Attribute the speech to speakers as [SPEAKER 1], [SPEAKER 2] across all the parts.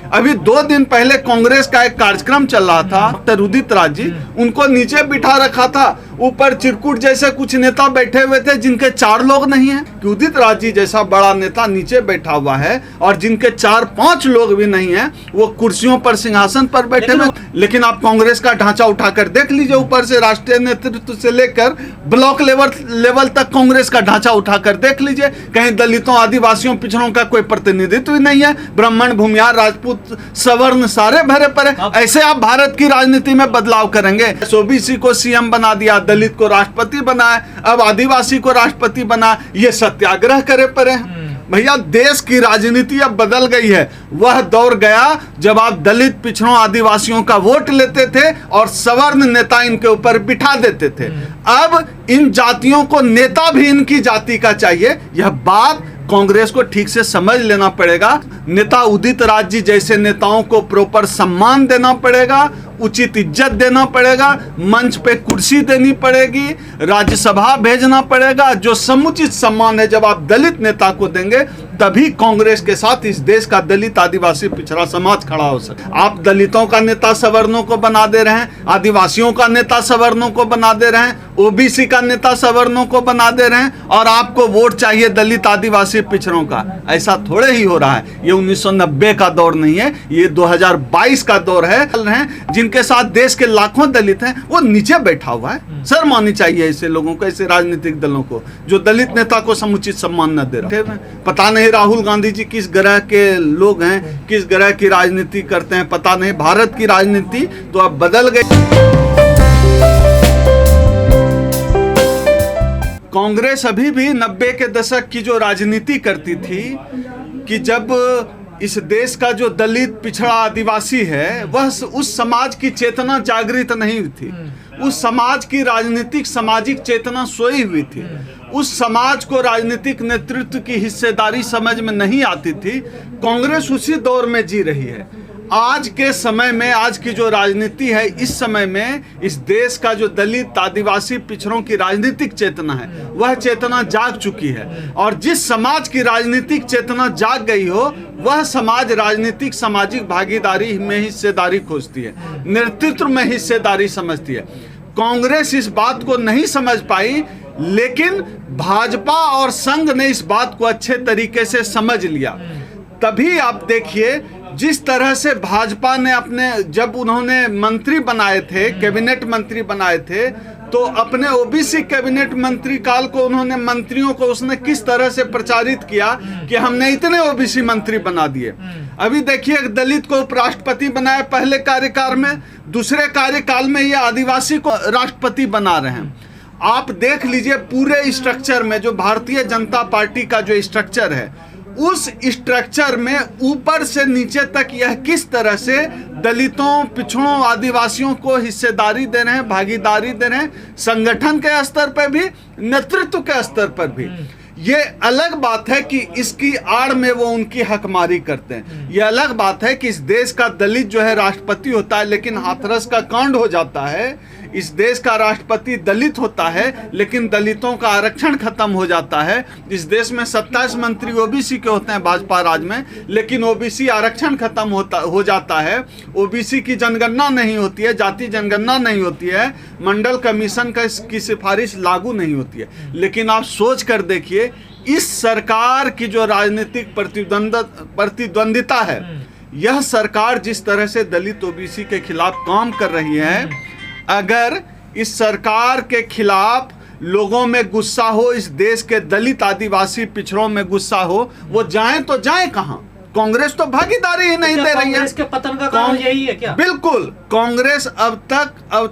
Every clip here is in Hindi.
[SPEAKER 1] अभी 2 दिन पहले कांग्रेस का एक कार्यक्रम चल रहा था, डॉक्टर उदित राज जी, उनको नीचे बिठा रखा था, ऊपर चिरकुट जैसे कुछ नेता बैठे हुए थे जिनके 4 लोग नहीं हैं। कि उदित राज जी जैसा बड़ा नेता नीचे बैठा हुआ है और जिनके 4-5 लोग भी नहीं हैं, वो कुर्सियों पर सिंहासन पर बैठे हुए। लेकिन आप कांग्रेस का ढांचा उठाकर देख लीजिए, ऊपर से राष्ट्रीय नेतृत्व से लेकर ब्लॉक लेवल तक कांग्रेस का ढांचा उठाकर देख लीजिए, कहीं दलितों, आदिवासियों, पिछड़ों का कोई प्रतिनिधित्व ही नहीं है। ब्राह्मण, भूमियार, राजपूत, सवर्ण सारे भरे पड़े। ऐसे आप भारत की राजनीति में बदलाव करेंगे? ओबीसी को सीएम बना दिया, दलित को राष्ट्रपति बनाया, अब आदिवासी को राष्ट्रपति बना, ये सत्याग्रह करे पड़े हैं। भैया देश की राजनीति अब बदल गई है। वह दौर गया जब आप दलित, पिछड़ों, आदिवासियों का वोट लेते थे और सवर्ण नेता इनके ऊपर बिठा देते थे। अब इन जातियों को नेता भी इनकी जाति का चाहिए। यह बात कांग्रेस को ठीक से समझ लेना पड़ेगा। नेता उदित राज जी जैसे नेताओं को प्रॉपर सम्मान देना पड़ेगा, उचित इज्जत देना पड़ेगा, मंच पे कुर्सी देनी पड़ेगी, राज्यसभा भेजना पड़ेगा। जो समुचित सम्मान है जब आप दलित नेता को देंगे, तभी कांग्रेस के साथ इस देश का दलित, आदिवासी, पिछड़ा समाज खड़ा हो सके। आप दलितों का नेता सवर्णों को बना दे रहे हैं, आदिवासियों का नेता सवर्णों को बना दे रहे हैं, ओबीसी का नेता सवर्णों को बना दे रहे हैं, और आपको वोट चाहिए दलित, आदिवासी, पिछड़ों का। ऐसा थोड़े ही हो रहा है। ये 1990 का दौर नहीं है, ये 2022 का दौर है। जिनके साथ देश के लाखों दलित हैं, वो नीचे बैठा हुआ है। शर्म आनी चाहिए ऐसे लोगों को, ऐसे राजनीतिक दलों को जो दलित नेता को समुचित सम्मान न दे रहे। पता नहीं राहुल गांधी जी किस ग्रह के लोग हैं, किस ग्रह की राजनीति करते हैं, पता नहीं। भारत की राजनीति तो अब बदल गई। कांग्रेस अभी भी 90 के दशक की जो राजनीति करती थी कि जब इस देश का जो दलित, पिछड़ा, आदिवासी है, वह उस समाज की चेतना जागृत नहीं हुई थी। उस समाज की राजनीतिक, सामाजिक चेतना सोई हुई थी। उस समाज को राजनीतिक नेतृत्व की हिस्सेदारी समझ में नहीं आती थी। कांग्रेस उसी दौर में जी रही है। आज के समय में, आज की जो राजनीति है, इस समय में इस देश का जो दलित, आदिवासी, पिछड़ों की राजनीतिक चेतना है, वह चेतना जाग चुकी है। और जिस समाज की राजनीतिक चेतना जाग गई हो, वह समाज राजनीतिक, सामाजिक भागीदारी में हिस्सेदारी खोजती है, नेतृत्व में हिस्सेदारी समझती है। कांग्रेस इस बात को नहीं समझ पाई, लेकिन भाजपा और संघ ने इस बात को अच्छे तरीके से समझ लिया। तभी आप देखिए जिस तरह से भाजपा ने अपने, जब उन्होंने मंत्री बनाए थे, कैबिनेट मंत्री बनाए थे, तो अपने ओबीसी कैबिनेट मंत्री काल को उन्होंने, मंत्रियों को उसने किस तरह से प्रचारित किया कि हमने इतने ओबीसी मंत्री बना दिए। अभी देखिए दलित को उपराष्ट्रपति बनाया पहले कार्यकाल में, दूसरे कार्यकाल में ये आदिवासी को राष्ट्रपति बना रहे हैं। आप देख लीजिए पूरे स्ट्रक्चर में, जो भारतीय जनता पार्टी का जो स्ट्रक्चर है, उस स्ट्रक्चर में ऊपर से नीचे तक यह किस तरह से दलितों, पिछड़ों, आदिवासियों को हिस्सेदारी दे रहे हैं, भागीदारी दे रहे हैं, संगठन के स्तर पर भी, नेतृत्व के स्तर पर भी। ये अलग बात है कि इसकी आड़ में वो उनकी हकमारी करते हैं। ये अलग बात है कि इस देश का दलित जो है राष्ट्रपति होता है, लेकिन हाथरस का कांड हो जाता है। इस देश का राष्ट्रपति दलित होता है, लेकिन दलितों का आरक्षण खत्म हो जाता है। इस देश में 27 मंत्री ओबीसी के होते हैं भाजपा राज में, लेकिन ओबीसी आरक्षण खत्म हो जाता है। ओबीसी की जनगणना नहीं होती है, जाति जनगणना नहीं होती है, मंडल कमीशन की सिफारिश लागू नहीं होती है। लेकिन आप सोच कर देखिए, इस सरकार की जो राजनीतिक प्रतिद्वंदिता है, यह सरकार जिस तरह से दलित, ओबीसी के खिलाफ काम कर रही है, अगर इस सरकार के खिलाफ लोगों में गुस्सा हो, इस देश के दलित, आदिवासी, पिछड़ों में गुस्सा हो, वो जाएं तो जाएं कहां? कांग्रेस तो भागीदारी ही नहीं दे रही है।
[SPEAKER 2] कांग्रेस के पतन का कारण यही है क्या?
[SPEAKER 1] बिल्कुल। कांग्रेस अब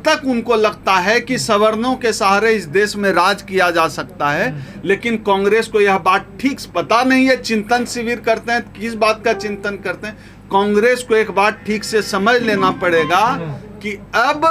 [SPEAKER 1] तक उनको लगता है कि सवर्णों के सहारे इस देश में राज किया जा सकता है, लेकिन कांग्रेस को यह बात ठीक पता नहीं है। चिंतन शिविर करते हैं, किस बात का चिंतन करते हैं? कांग्रेस को एक बात ठीक से समझ लेना पड़ेगा कि अब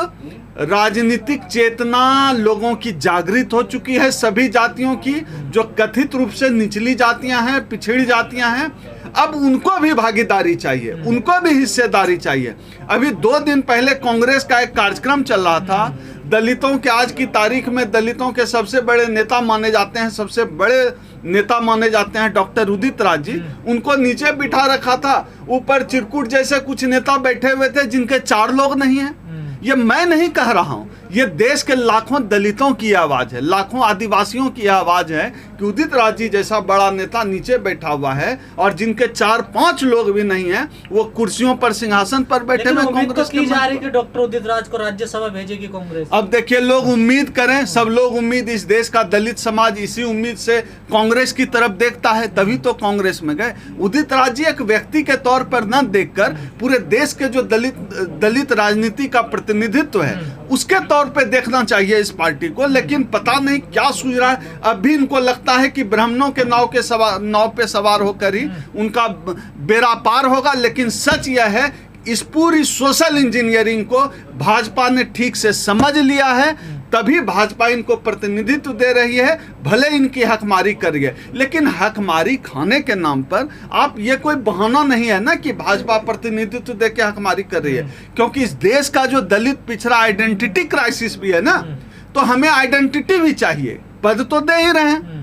[SPEAKER 1] राजनीतिक चेतना लोगों की जागृत हो चुकी है, सभी जातियों की, जो कथित रूप से निचली जातियां हैं, पिछड़ी जातियां हैं। अब उनको भी भागीदारी चाहिए, उनको भी हिस्सेदारी चाहिए। अभी 2 दिन पहले कांग्रेस का एक कार्यक्रम चल रहा था। दलितों के, आज की तारीख में दलितों के सबसे बड़े नेता माने जाते हैं, सबसे बड़े नेता माने जाते हैं डॉक्टर उदित राज जी, उनको नीचे बिठा रखा था, ऊपर चिरकुट जैसे कुछ नेता बैठे हुए थे जिनके 4 लोग नहीं हैं। ये मैं नहीं कह रहा हूं, ये देश के लाखों दलितों की आवाज है, लाखों आदिवासियों की आवाज है कि उदित राज जी जैसा बड़ा नेता नीचे बैठा हुआ है और जिनके 4-5 लोग भी नहीं हैं, वो कुर्सियों पर सिंहासन पर बैठे हुए कांग्रेस
[SPEAKER 2] की जा रही कि डॉक्टर उदित राज को राज्यसभा भेजेगी कांग्रेस।
[SPEAKER 1] अब देखिए, लोग उम्मीद करें, सब लोग उम्मीद, इस देश का दलित समाज इसी उम्मीद से कांग्रेस की तरफ देखता है, तभी तो कांग्रेस में गए। उदित राज जी एक व्यक्ति के तौर पर न देखकर पूरे देश के जो दलित राजनीति का प्रतिनिधित्व है उसके तौर पे देखना चाहिए इस पार्टी को। लेकिन पता नहीं क्या सूझ रहा है, अब भी इनको लगता है कि ब्राह्मणों के नाव पे सवार होकर ही उनका बेड़ा पार होगा। लेकिन सच यह है, इस पूरी सोशल इंजीनियरिंग को भाजपा ने ठीक से समझ लिया है, तभी भाजपा इनको प्रतिनिधित्व दे रही है, भले इनकी हकमारी कर रही है। लेकिन हकमारी खाने के नाम पर आप, ये कोई बहाना नहीं है ना कि भाजपा प्रतिनिधित्व दे के हकमारी कर रही है, क्योंकि इस देश का जो दलित पिछड़ा आइडेंटिटी क्राइसिस भी है ना, तो हमें आइडेंटिटी भी चाहिए। पद तो दे ही रहे हैं,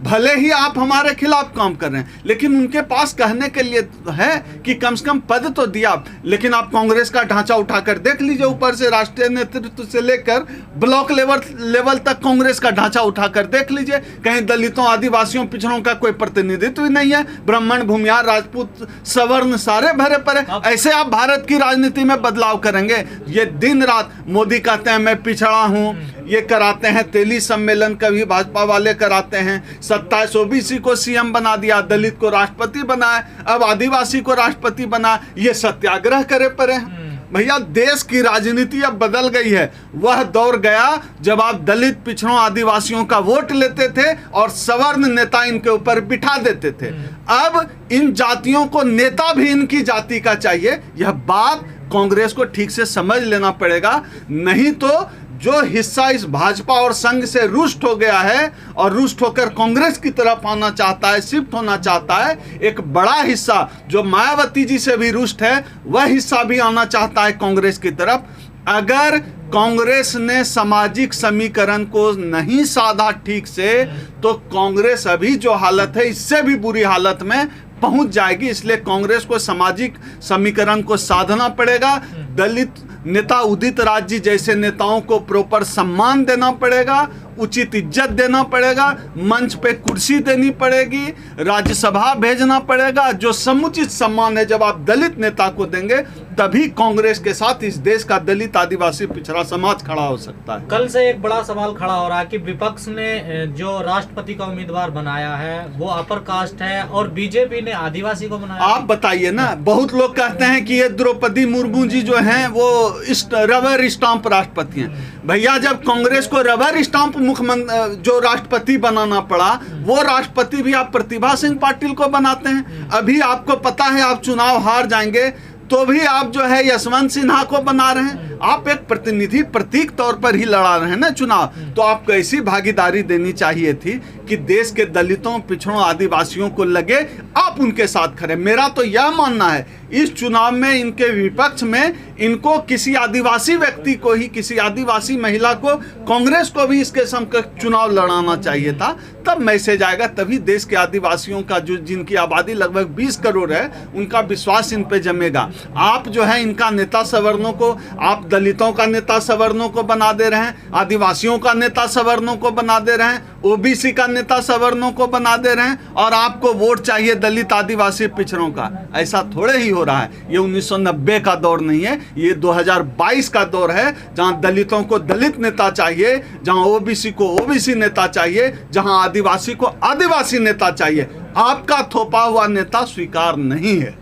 [SPEAKER 1] भले ही आप हमारे खिलाफ काम कर रहे हैं, लेकिन उनके पास कहने के लिए है कि कम से कम पद तो दिया। लेकिन आप कांग्रेस का ढांचा उठाकर देख लीजिए, ऊपर से राष्ट्रीय नेतृत्व से लेकर ब्लॉक लेवल तक कांग्रेस का ढांचा उठाकर देख लीजिए, कहीं दलितों, आदिवासियों, पिछड़ों का कोई प्रतिनिधित्व ही नहीं है। ब्राह्मण, भूमिहार, राजपूत, सवर्ण सारे भरे पड़े। ऐसे आप भारत की राजनीति में बदलाव करेंगे? ये दिन रात मोदी कहते हैं मैं पिछड़ा हूं, ये कराते हैं तेली सम्मेलन, कभी भाजपा वाले कराते हैं, 27 ओबीसी को सीएम बना दिया, दलित को राष्ट्रपति बनाया, अब आदिवासी को राष्ट्रपति बना, ये सत्याग्रह करे पड़े हैं। भैया, देश की राजनीति अब बदल गई है। वह दौर गया जब आप दलित, पिछड़ों, आदिवासियों का वोट लेते थे और सवर्ण नेता इनके ऊपर बिठा देते थे। अब इन जातियों को नेता भी इनकी जाति का चाहिए। यह बात कांग्रेस को ठीक से समझ लेना पड़ेगा, नहीं तो जो हिस्सा इस भाजपा और संघ से रुष्ट हो गया है और रुष्ट होकर कांग्रेस की तरफ आना चाहता है, शिफ्ट होना चाहता है, एक बड़ा हिस्सा जो मायावती जी से भी रुष्ट है, वह हिस्सा भी आना चाहता है कांग्रेस की तरफ। अगर कांग्रेस ने सामाजिक समीकरण को नहीं साधा ठीक से, तो कांग्रेस अभी जो हालत है इससे भी बुरी हालत में पहुंच जाएगी। इसलिए कांग्रेस को सामाजिक समीकरण को साधना पड़ेगा। दलित नेता उदित राज जी जैसे नेताओं को प्रॉपर सम्मान देना पड़ेगा, उचित इज्जत देना पड़ेगा, मंच पे कुर्सी देनी पड़ेगी, राज्यसभा भेजना पड़ेगा। जो समुचित सम्मान है जब आप दलित नेता को देंगे, तभी कांग्रेस के साथ इस देश का दलित, आदिवासी, पिछड़ा समाज खड़ा हो सकता है।
[SPEAKER 2] कल से एक बड़ा सवाल खड़ा हो रहा है कि विपक्ष ने जो राष्ट्रपति का उम्मीदवार बनाया है वो अपर कास्ट है और बीजेपी ने आदिवासी को बनाया।
[SPEAKER 1] आप बताइए ना, बहुत लोग कहते हैं कि ये द्रौपदी मुर्मू जी जो हैं वो रबर स्टाम्प राष्ट्रपति हैं। भैया, जब कांग्रेस को रबर स्टाम्प मुख्यमंत्री जो राष्ट्रपति बनाना पड़ा, वो राष्ट्रपति भी आप प्रतिभा सिंह पाटिल को बनाते हैं। अभी आपको पता है आप चुनाव हार जाएंगे तो भी आप जो है यशवंत सिन्हा को बना रहे हैं। आप एक प्रतिनिधि प्रतीक तौर पर ही लड़ा रहे हैं ना चुनाव, तो आपको ऐसी भागीदारी देनी चाहिए थी कि देश के दलितों, पिछड़ों, आदिवासियों को लगे आप उनके साथ खड़े। मेरा तो यह मानना है इस चुनाव में इनके विपक्ष में इनको किसी आदिवासी व्यक्ति को ही, किसी आदिवासी महिला को, कांग्रेस को भी इसके समकक्ष चुनाव लड़ाना चाहिए था। तब मैसेज आएगा, तभी देश के आदिवासियों का जो जिनकी आबादी लगभग 20 करोड़ है उनका विश्वास इन पे जमेगा। आप जो है इनका नेता सवर्णों को, आप दलितों का नेता सवर्णों को बना दे रहे हैं, आदिवासियों का नेता सवर्णों को बना दे रहे हैं, ओबीसी का नेता सवर्णों को बना दे रहे हैं, और आपको वोट चाहिए दलित, आदिवासी, पिछड़ों का। ऐसा थोड़े ही हो रहा है। ये 1990 का दौर नहीं है, ये 2022 का दौर है, जहां दलितों को दलित नेता चाहिए, जहां ओबीसी को ओबीसी नेता चाहिए, जहां आदिवासी को आदिवासी नेता चाहिए। आपका थोपा हुआ नेता स्वीकार नहीं है।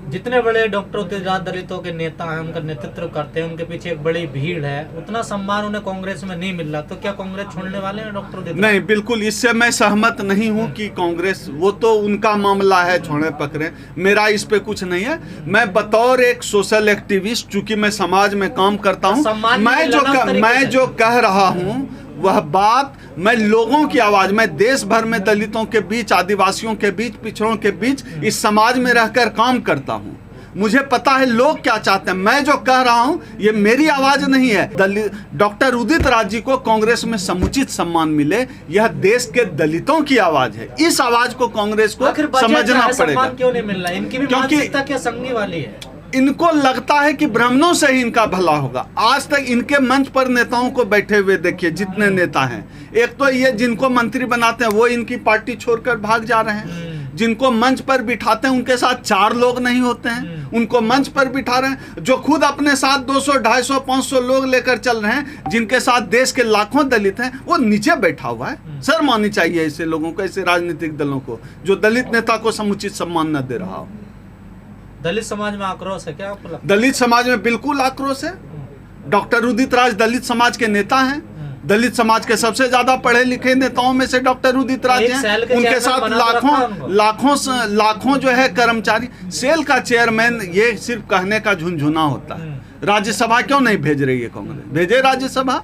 [SPEAKER 2] जितने बड़े डॉक्टर उदित राज दलितों के नेता हैं, उनका नेतृत्व करते हैं, उनके पीछे एक बड़ी भीड़ है, उतना सम्मान उन्हें कांग्रेस में नहीं मिल रहा, तो क्या कांग्रेस छोड़ने वाले हैं डॉक्टर उदित राज?
[SPEAKER 1] नहीं, बिल्कुल इससे मैं सहमत नहीं हूं कि कांग्रेस, वो तो उनका मामला है, छोड़े पकड़े, मेरा इस पे कुछ नहीं है। मैं बतौर एक सोशल एक्टिविस्ट, चूंकि मैं समाज में काम करता हूं, मैं जो कह रहा हूं वह बात मैं लोगों की आवाज, मैं देश भर में दलितों के बीच, आदिवासियों के बीच, पिछड़ों के बीच, इस समाज में रहकर काम करता हूं। मुझे पता है लोग क्या चाहते हैं। मैं जो कह रहा हूं ये मेरी आवाज नहीं है। दलित डॉक्टर उदित राज जी को कांग्रेस में समुचित सम्मान मिले, यह देश के दलितों की आवाज है। इस आवाज को कांग्रेस को समझना पड़ेगा।
[SPEAKER 2] क्यों नहीं मिल रहा? इनकी भी मानसिकता क्या संघी वाली है?
[SPEAKER 1] इनको लगता है कि ब्राह्मणों से ही इनका भला होगा। आज तक इनके मंच पर नेताओं को बैठे हुए देखिए, जितने नेता हैं, एक तो ये जिनको मंत्री बनाते हैं वो इनकी पार्टी छोड़कर भाग जा रहे हैं। जिनको मंच पर बिठाते हैं उनके साथ 4 लोग नहीं होते हैं, उनको मंच पर बिठा रहे हैं। जो खुद अपने साथ 200, 250, 500 लोग लेकर चल रहे हैं, जिनके साथ देश के लाखों दलित हैं, वो नीचे बैठा हुआ है। शर्म आनी चाहिए ऐसे लोगों को, ऐसे राजनीतिक दलों को जो दलित नेता को समुचित सम्मान न दे रहा हो।
[SPEAKER 2] दलित समाज में आक्रोश है क्या आपको लगता है?
[SPEAKER 1] दलित समाज में बिल्कुल आक्रोश है। डॉक्टर उदित राज दलित समाज के नेता हैं। दलित समाज के सबसे ज्यादा पढ़े लिखे नेताओं में से डॉक्टर उदित राज हैं। उनके साथ लाखों जो है कर्मचारी। सेल का चेयरमैन ये सिर्फ कहने का झुनझुना होता है। राज्यसभा क्यों नहीं भेज रही है कांग्रेस? भेजे राज्यसभा,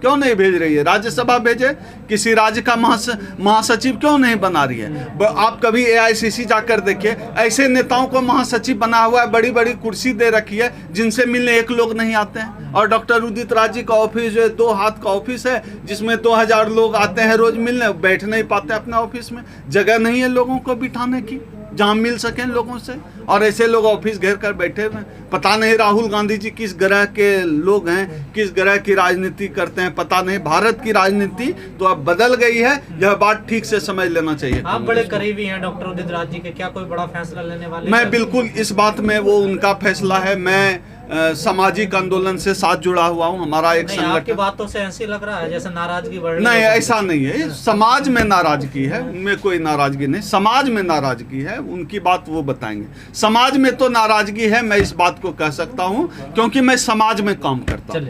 [SPEAKER 1] क्यों नहीं भेज रही है? राज्यसभा भेजे। किसी राज्य का महासचिव क्यों नहीं बना रही है? आप कभी एआईसीसी जाकर देखिए, ऐसे नेताओं को महासचिव बना हुआ है, बड़ी बड़ी कुर्सी दे रखी है, जिनसे मिलने 1 लोग नहीं आते हैं। और डॉक्टर उदित राज जी का ऑफिस जो है 2 हाथ का ऑफिस है, जिसमें 2000 लोग आते हैं रोज मिलने, बैठ नहीं पाते अपने ऑफिस में। जगह नहीं है लोगों को बिठाने की जहां मिल सकें लोगों से, और ऐसे लोग ऑफिस घेर कर बैठे हुए हैं। पता नहीं राहुल गांधी जी किस ग्रह के लोग हैं, किस ग्रह की राजनीति करते हैं, पता नहीं। भारत की राजनीति तो अब बदल गई है, यह बात ठीक से समझ लेना चाहिए।
[SPEAKER 2] आप बड़े करीबी हैं डॉक्टर उदित राज जी के, क्या कोई बड़ा फैसला लेने वाले?
[SPEAKER 1] मैं बिल्कुल इस बात में, वो उनका फैसला है। मैं सामाजिक आंदोलन से साथ जुड़ा हुआ हूँ। हमारा एक
[SPEAKER 2] संगठन। आपकी बातों से ऐसी लग रहा है जैसे नाराजगी बढ़ रही है।
[SPEAKER 1] नहीं, ऐसा नहीं है। समाज में नाराजगी है, उनमें कोई नाराजगी नहीं। समाज में नाराजगी है, उनकी बात वो बताएंगे। समाज में तो नाराजगी है, मैं इस बात को कह सकता हूँ, क्योंकि मैं समाज में काम करता हूँ।